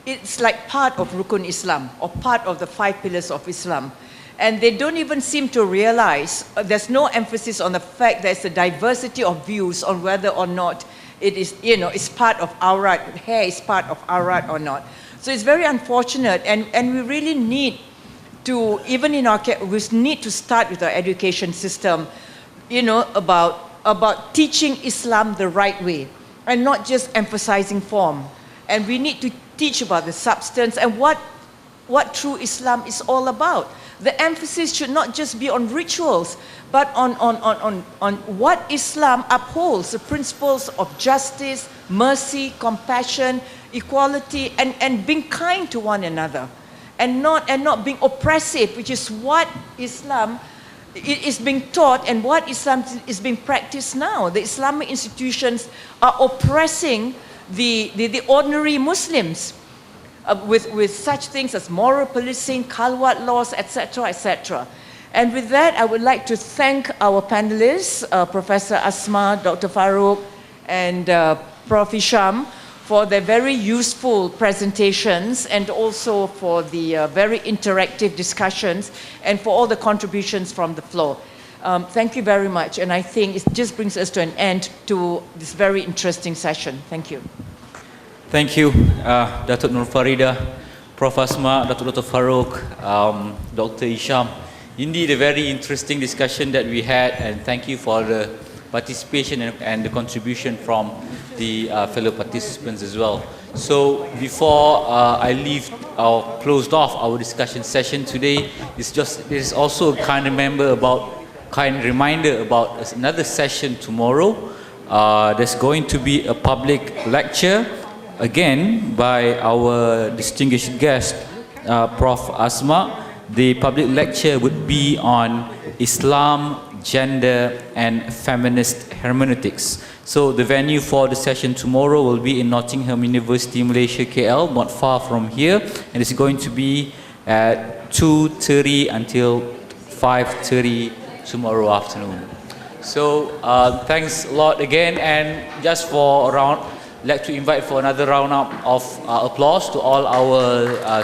it's like part of Rukun Islam or part of the 5 pillars of Islam. And they don't even seem to realize, there's no emphasis on the fact there's a diversity of views on whether or not it is, it's part of aurat, hair is part of aurat or not. So it's very unfortunate, and we really need to, we need to start with our education system, about teaching Islam the right way, and not just emphasizing form. And we need to teach about the substance and what what true Islam is all about. The emphasis should not just be on rituals, but on what Islam upholds, the principles of justice, mercy, compassion, equality, and being kind to one another, and not being oppressive, which is what Islam is being taught and what Islam is being practiced now. The Islamic institutions are oppressing the ordinary Muslims with such things as moral policing, khalwat laws, etc., etc. And with that, I would like to thank our panelists, Professor Asma, Dr. Farouk, and Prof. Isham, for their very useful presentations and also for the very interactive discussions and for all the contributions from the floor. Thank you very much, and I think it just brings us to an end to this very interesting session. Thank you. Thank you, Dato Noor Farida, Prof. Asma, Dato Farouk, Dr. Isham. Indeed, a very interesting discussion that we had, and thank you for the participation and the contribution from the fellow participants as well. So before I leave or closed off our discussion session today, there's also a kind reminder about another session tomorrow. There's going to be a public lecture again by our distinguished guest, Prof. Asma. The public lecture would be on Islam, gender and feminist hermeneutics. So the venue for the session tomorrow will be in Nottingham University, Malaysia, KL, not far from here, and it's going to be at 2:30 until 5:30 tomorrow afternoon. So thanks a lot again, and just for a round, I'd like to invite for another round up of applause to all our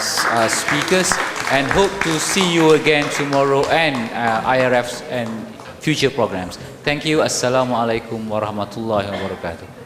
speakers, and hope to see you again tomorrow and IRFs and future programs. Thank you. Assalamualaikum warahmatullahi wabarakatuh.